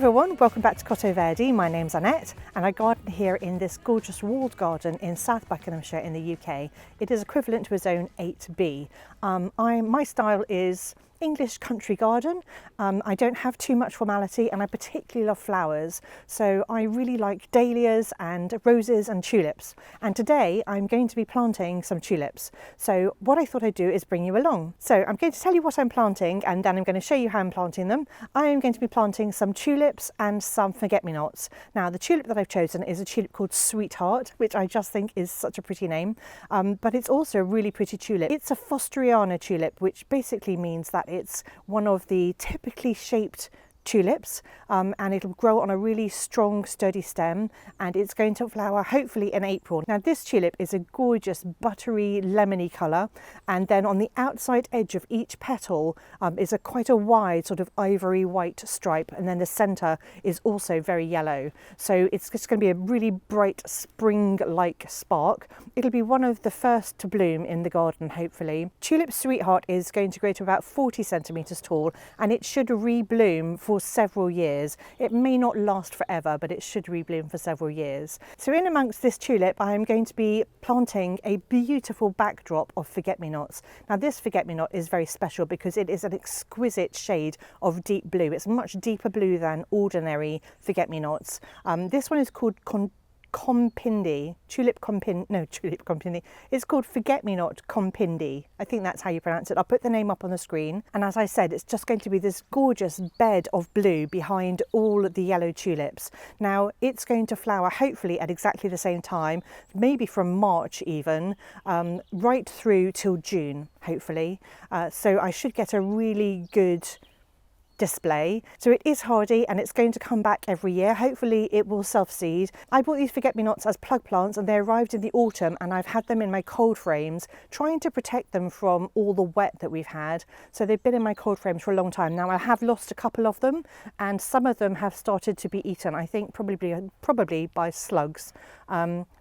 everyone, welcome back to Cottoverdi. My name's Annette and I garden here in this gorgeous walled garden in South Buckinghamshire in the UK. It is equivalent to a zone 8B. My style is English country garden. I don't have too much formality and I particularly love flowers. So I really like dahlias and roses and tulips. And today I'm going to be planting some tulips. So what I thought I'd do is bring you along. So I'm going to tell you what I'm planting and then I'm going to show you how I'm planting them. I am going to be planting some tulips and some forget-me-nots. Now the tulip that I've chosen is a tulip called Sweetheart, which I just think is such a pretty name. But it's also a really pretty tulip. It's a Fosteriana tulip, which basically means that it's one of the typically shaped tulips and it'll grow on a really strong sturdy stem and it's going to flower hopefully in April. Now this tulip is a gorgeous buttery lemony colour, and then on the outside edge of each petal is quite a wide sort of ivory white stripe, and then the centre is also very yellow. So it's just going to be a really bright spring-like spark. It'll be one of the first to bloom in the garden hopefully. Tulip Sweetheart is going to grow to about 40 centimetres tall and it should rebloom for several years. It may not last forever, but it should rebloom for several years. So in amongst this tulip, I am going to be planting a beautiful backdrop of forget-me-nots. Now this forget-me-not is very special because it is an exquisite shade of deep blue. It's much deeper blue than ordinary forget-me-nots. This one is called Compindi, Tulip Compindi. It's called Forget-me-not Compindi. I think that's how you pronounce it. I'll put the name up on the screen. And as I said, it's just going to be this gorgeous bed of blue behind all the yellow tulips. Now it's going to flower hopefully at exactly the same time, maybe from March even, right through till June, hopefully. So I should get a really good display. So it is hardy and it's going to come back every year. Hopefully it will self-seed. I bought these forget-me-nots as plug plants and they arrived in the autumn and I've had them in my cold frames, trying to protect them from all the wet that we've had. So they've been in my cold frames for a long time. Now I have lost a couple of them and some of them have started to be eaten, I think probably by slugs.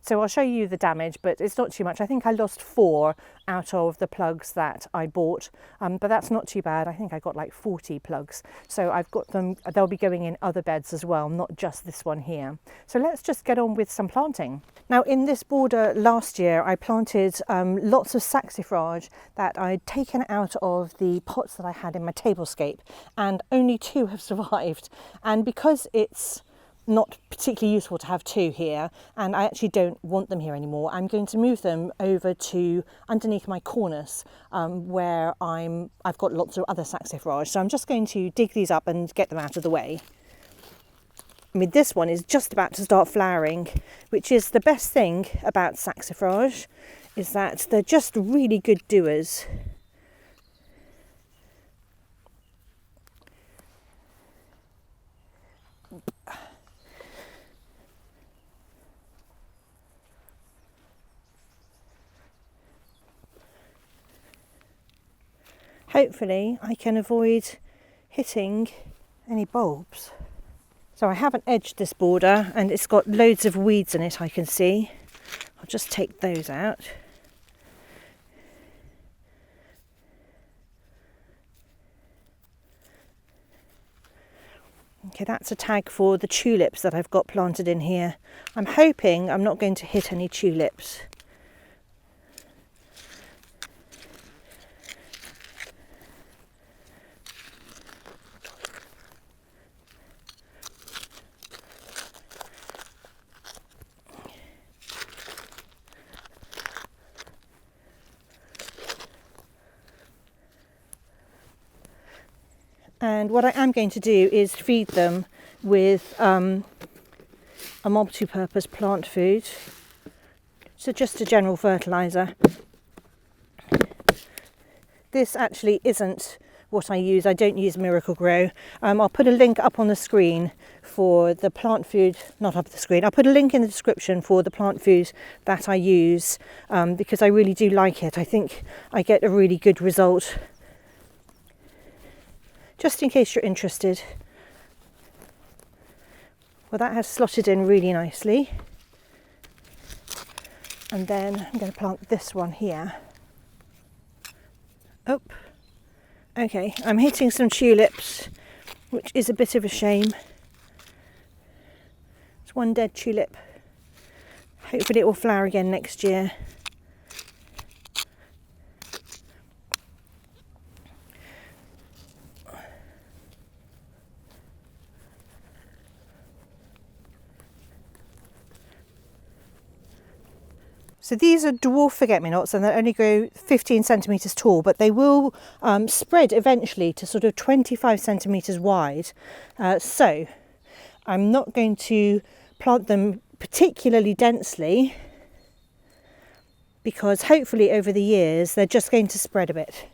So I'll show you the damage, but it's not too much. I think I lost 4 out of the plugs that I bought, but that's not too bad. I think I got like 40 plugs. So I've got them, they'll be going in other beds as well, not just this one here. So let's just get on with some planting. Now in this border last year, I planted lots of saxifrage that I'd taken out of the pots that I had in my tablescape, and only 2 have survived. And because it's not particularly useful to have 2 here and I actually don't want them here anymore, I'm going to move them over to underneath my cornice where I've got lots of other saxifrage. So I'm just going to dig these up and get them out of the way. I mean, this one is just about to start flowering, which is the best thing about saxifrage, is that they're just really good doers. Hopefully I can avoid hitting any bulbs. So I haven't edged this border and it's got loads of weeds in it, I can see. I'll just take those out. Okay, that's a tag for the tulips that I've got planted in here. I'm hoping I'm not going to hit any tulips. And what I am going to do is feed them with a multi-purpose plant food. So just a general fertiliser. This actually isn't what I use. I don't use Miracle Grow. I'll put a link up on the screen for the plant food, not up the screen. I'll put a link in the description for the plant food that I use because I really do like it. I think I get a really good result. Just in case you're interested. Well, that has slotted in really nicely. And then I'm going to plant this one here. Oh, okay, I'm hitting some tulips, which is a bit of a shame. It's one dead tulip. Hopefully it will flower again next year. So these are dwarf forget-me-nots and they only grow 15 centimetres tall, but they will spread eventually to sort of 25 centimetres wide. So I'm not going to plant them particularly densely because hopefully over the years they're just going to spread a bit.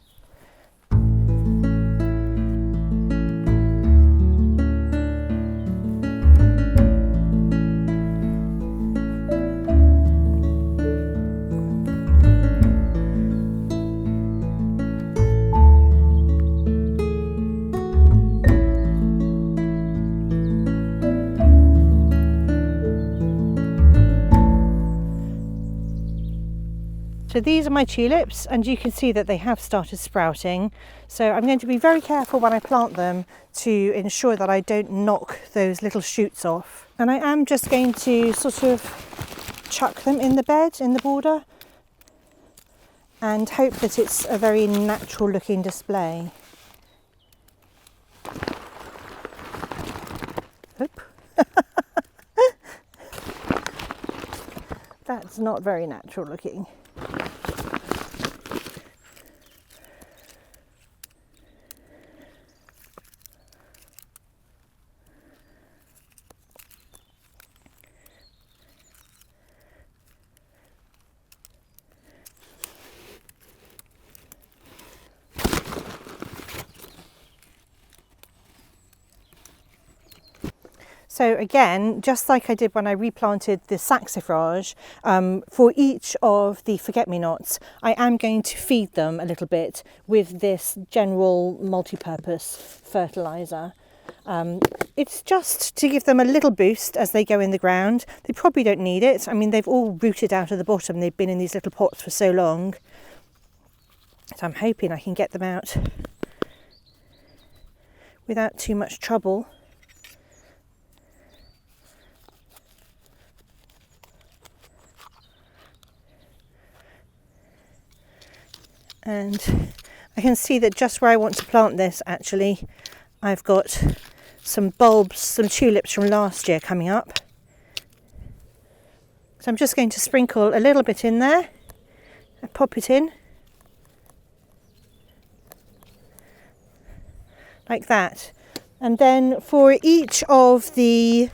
So these are my tulips and you can see that they have started sprouting. So I'm going to be very careful when I plant them to ensure that I don't knock those little shoots off. And I am just going to sort of chuck them in the bed, in the border, and hope that it's a very natural looking display. Oop. That's not very natural looking. So again, just like I did when I replanted the saxifrage, for each of the forget-me-nots, I am going to feed them a little bit with this general multi-purpose fertiliser. It's just to give them a little boost as they go in the ground. They probably don't need it. I mean, they've all rooted out of the bottom. They've been in these little pots for so long. So I'm hoping I can get them out without too much trouble. And I can see that just where I want to plant this, actually, I've got some bulbs, some tulips from last year coming up. So I'm just going to sprinkle a little bit in there and pop it in. Like that. And then for each of the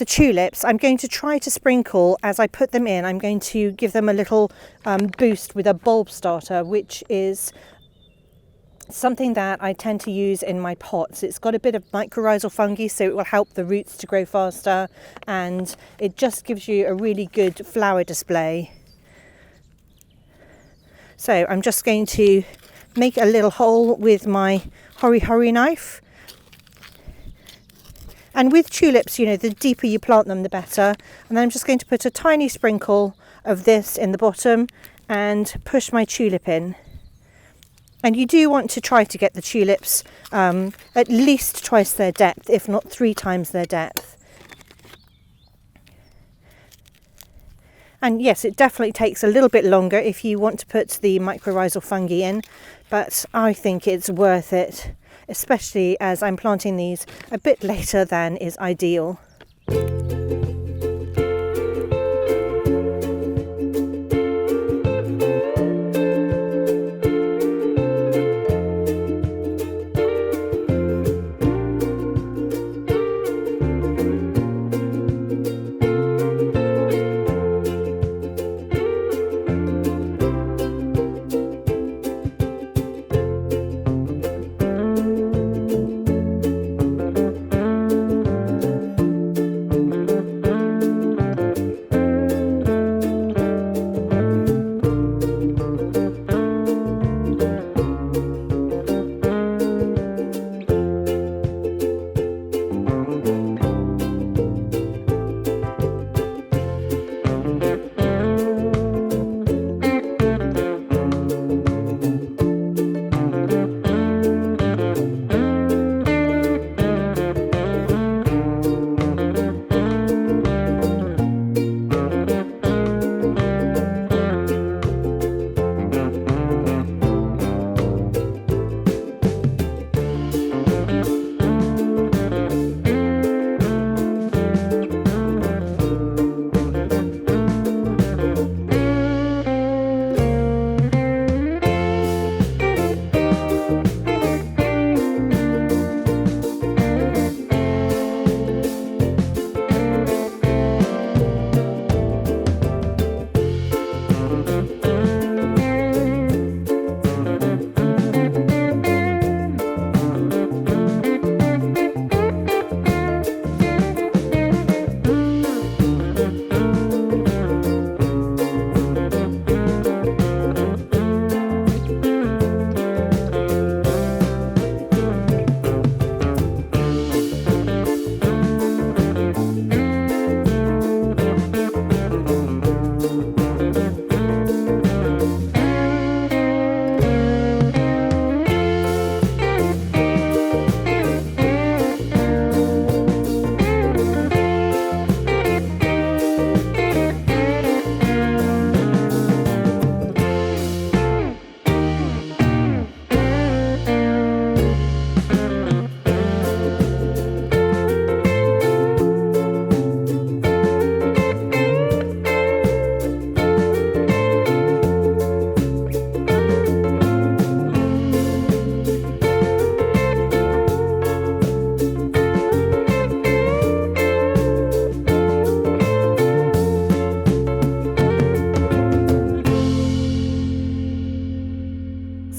tulips, I'm going to try to sprinkle, as I put them in, I'm going to give them a little boost with a bulb starter, which is something that I tend to use in my pots. It's got a bit of mycorrhizal fungi, so it will help the roots to grow faster, and it just gives you a really good flower display. So I'm just going to make a little hole with my hori knife. And with tulips, you know, the deeper you plant them, the better. And then I'm just going to put a tiny sprinkle of this in the bottom and push my tulip in. And you do want to try to get the tulips at least twice their depth, if not 3 times their depth. And yes, it definitely takes a little bit longer if you want to put the mycorrhizal fungi in, but I think it's worth it, especially as I'm planting these a bit later than is ideal.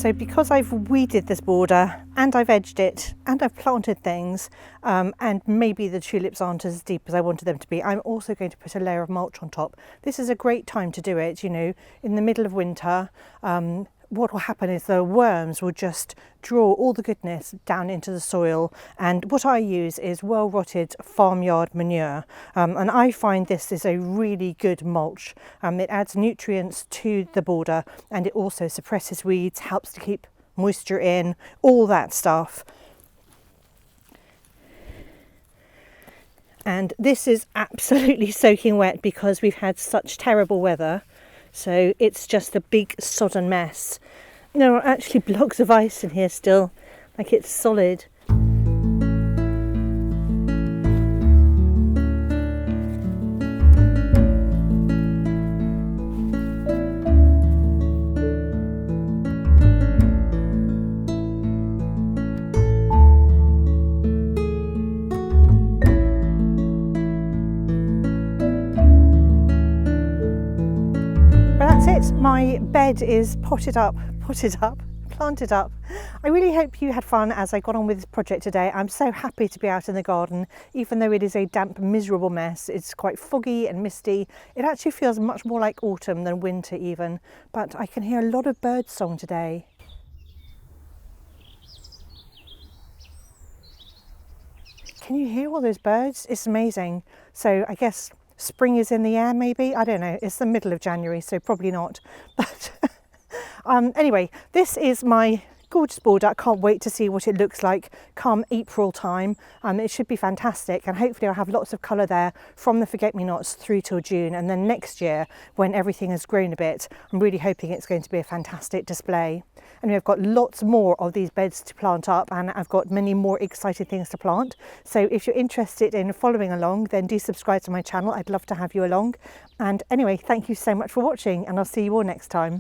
So because I've weeded this border and I've edged it and I've planted things, and maybe the tulips aren't as deep as I wanted them to be, I'm also going to put a layer of mulch on top. This is a great time to do it, you know, in the middle of winter. What will happen is the worms will just draw all the goodness down into the soil, and what I use is well rotted farmyard manure, and I find this is a really good mulch. It adds nutrients to the border and it also suppresses weeds, helps to keep moisture in, all that stuff. And this is absolutely soaking wet because we've had such terrible weather. So it's just a big sodden mess. There are actually blocks of ice in here still, like it's solid. That's it, my bed is potted up, planted up. I really hope you had fun as I got on with this project today. I'm so happy to be out in the garden, even though it is a damp, miserable mess. It's quite foggy and misty. It actually feels much more like autumn than winter even, but I can hear a lot of bird song today. Can you hear all those birds? It's amazing. So I guess spring is in the air maybe? I don't know. It's the middle of January, so probably not. But anyway, this is my gorgeous border. I can't wait to see what it looks like come April time. It should be fantastic, and hopefully I'll have lots of colour there from the forget-me-nots through till June, and then next year when everything has grown a bit, I'm really hoping it's going to be a fantastic display. And we've got lots more of these beds to plant up, and I've got many more exciting things to plant. So if you're interested in following along, then do subscribe to my channel. I'd love to have you along. And anyway, thank you so much for watching, and I'll see you all next time.